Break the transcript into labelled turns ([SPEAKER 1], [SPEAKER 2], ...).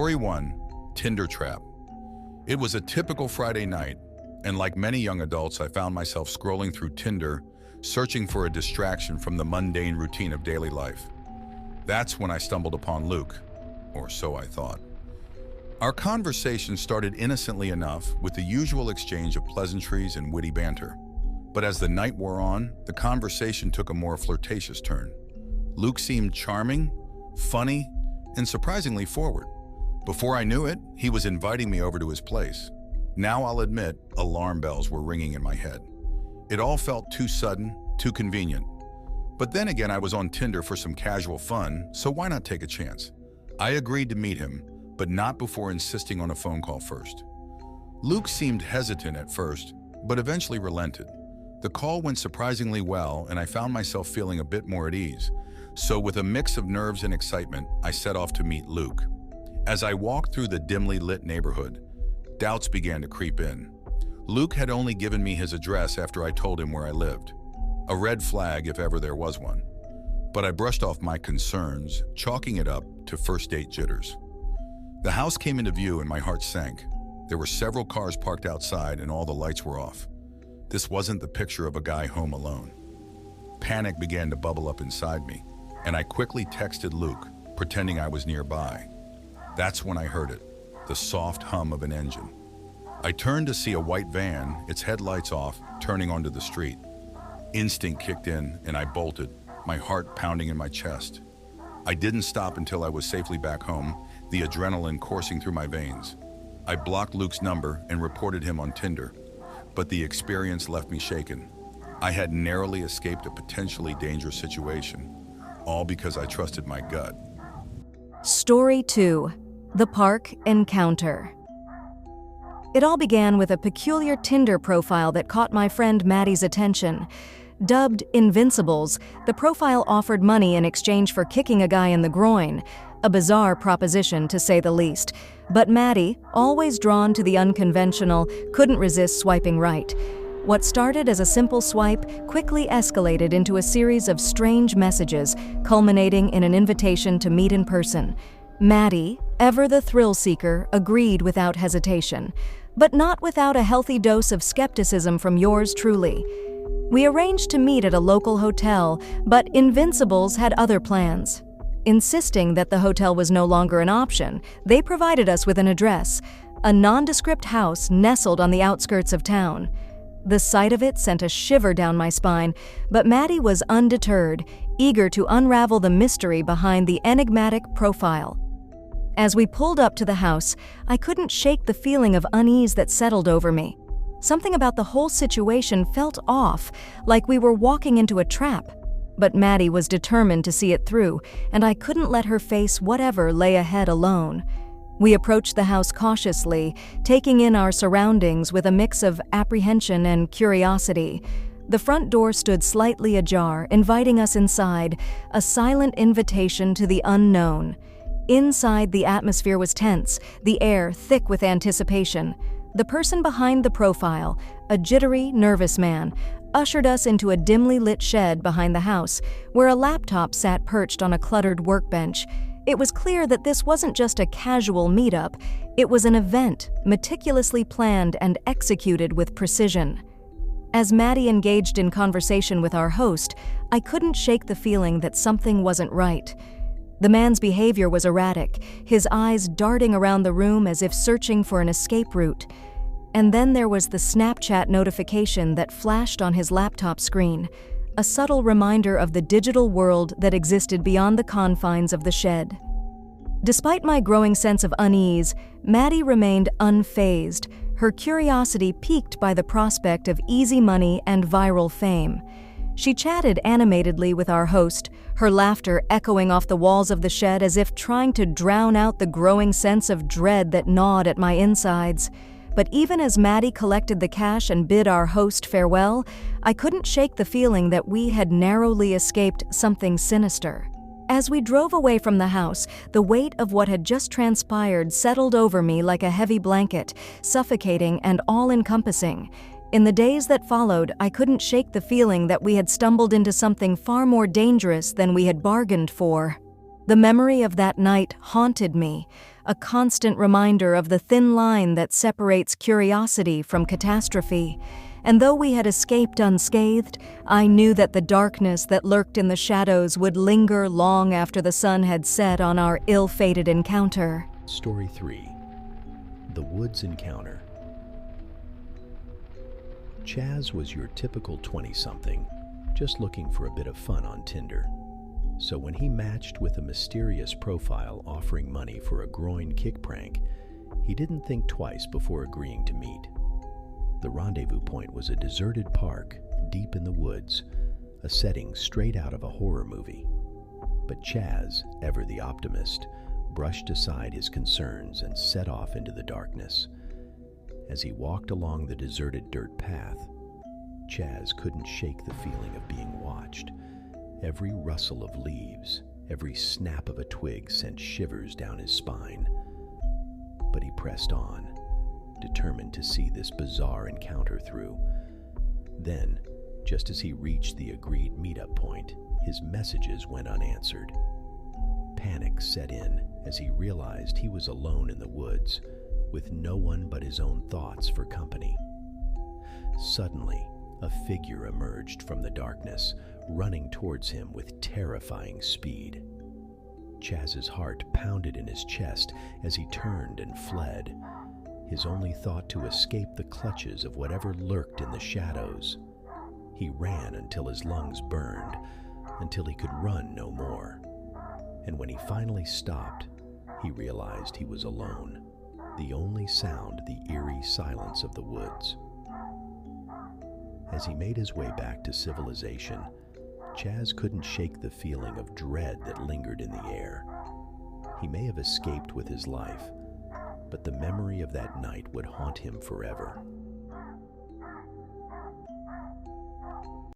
[SPEAKER 1] Story 1, Tinder Trap. It was a typical Friday night, and like many young adults, I found myself scrolling through Tinder, searching for a distraction from the mundane routine of daily life. That's when I stumbled upon Luke, or so I thought. Our conversation started innocently enough with the usual exchange of pleasantries and witty banter. But as the night wore on, the conversation took a more flirtatious turn. Luke seemed charming, funny, and surprisingly forward. Before I knew it, he was inviting me over to his place. Now I'll admit, alarm bells were ringing in my head. It all felt too sudden, too convenient. But then again, I was on Tinder for some casual fun, so why not take a chance? I agreed to meet him, but not before insisting on a phone call first. Luke seemed hesitant at first, but eventually relented. The call went surprisingly well, and I found myself feeling a bit more at ease. So with a mix of nerves and excitement, I set off to meet Luke. As I walked through the dimly lit neighborhood, doubts began to creep in. Luke had only given me his address after I told him where I lived. A red flag if ever there was one. But I brushed off my concerns, chalking it up to first date jitters. The house came into view and my heart sank. There were several cars parked outside and all the lights were off. This wasn't the picture of a guy home alone. Panic began to bubble up inside me, and I quickly texted Luke, pretending I was nearby. That's when I heard it, the soft hum of an engine. I turned to see a white van, its headlights off, turning onto the street. Instinct kicked in and I bolted, my heart pounding in my chest. I didn't stop until I was safely back home, the adrenaline coursing through my veins. I blocked Luke's number and reported him on Tinder, but the experience left me shaken. I had narrowly escaped a potentially dangerous situation, all because I trusted my gut.
[SPEAKER 2] Story 2, The Park Encounter. It all began with a peculiar Tinder profile that caught my friend Maddie's attention. Dubbed Invincibles, the profile offered money in exchange for kicking a guy in the groin, a bizarre proposition to say the least. But Maddie, always drawn to the unconventional, couldn't resist swiping right. What started as a simple swipe quickly escalated into a series of strange messages, culminating in an invitation to meet in person. Maddie, ever the thrill seeker, agreed without hesitation, but not without a healthy dose of skepticism from yours truly. We arranged to meet at a local hotel, but Invincibles had other plans. Insisting that the hotel was no longer an option, they provided us with an address, a nondescript house nestled on the outskirts of town. The sight of it sent a shiver down my spine, but Maddie was undeterred, eager to unravel the mystery behind the enigmatic profile. As we pulled up to the house, I couldn't shake the feeling of unease that settled over me. Something about the whole situation felt off, like we were walking into a trap. But Maddie was determined to see it through, and I couldn't let her face whatever lay ahead alone. We approached the house cautiously, taking in our surroundings with a mix of apprehension and curiosity. The front door stood slightly ajar, inviting us inside, a silent invitation to the unknown. Inside, the atmosphere was tense, the air thick with anticipation. The person behind the profile, a jittery, nervous man, ushered us into a dimly lit shed behind the house, where a laptop sat perched on a cluttered workbench. It was clear that this wasn't just a casual meetup, it was an event, meticulously planned and executed with precision. As Maddie engaged in conversation with our host, I couldn't shake the feeling that something wasn't right. The man's behavior was erratic, his eyes darting around the room as if searching for an escape route. And then there was the Snapchat notification that flashed on his laptop screen, a subtle reminder of the digital world that existed beyond the confines of the shed. Despite my growing sense of unease, Maddie remained unfazed, her curiosity piqued by the prospect of easy money and viral fame. She chatted animatedly with our host, her laughter echoing off the walls of the shed as if trying to drown out the growing sense of dread that gnawed at my insides. But even as Maddie collected the cash and bid our host farewell, I couldn't shake the feeling that we had narrowly escaped something sinister. As we drove away from the house, the weight of what had just transpired settled over me like a heavy blanket, suffocating and all-encompassing. In the days that followed, I couldn't shake the feeling that we had stumbled into something far more dangerous than we had bargained for. The memory of that night haunted me, a constant reminder of the thin line that separates curiosity from catastrophe. And though we had escaped unscathed, I knew that the darkness that lurked in the shadows would linger long after the sun had set on our ill-fated encounter.
[SPEAKER 3] Story 3. The Woods Encounter. Chaz was your typical 20-something, just looking for a bit of fun on Tinder. So when he matched with a mysterious profile offering money for a groin kick prank, he didn't think twice before agreeing to meet. The rendezvous point was a deserted park deep in the woods, a setting straight out of a horror movie. But Chaz, ever the optimist, brushed aside his concerns and set off into the darkness. As he walked along the deserted dirt path, Chaz couldn't shake the feeling of being watched. Every rustle of leaves, every snap of a twig sent shivers down his spine. But he pressed on, determined to see this bizarre encounter through. Then, just as he reached the agreed meetup point, his messages went unanswered. Panic set in as he realized he was alone in the woods, with no one but his own thoughts for company. Suddenly, a figure emerged from the darkness, running towards him with terrifying speed. Chaz's heart pounded in his chest as he turned and fled, his only thought to escape the clutches of whatever lurked in the shadows. He ran until his lungs burned, until he could run no more. And when he finally stopped, he realized he was alone, the only sound the eerie silence of the woods. As he made his way back to civilization, Chaz couldn't shake the feeling of dread that lingered in the air. He may have escaped with his life, but the memory of that night would haunt him forever.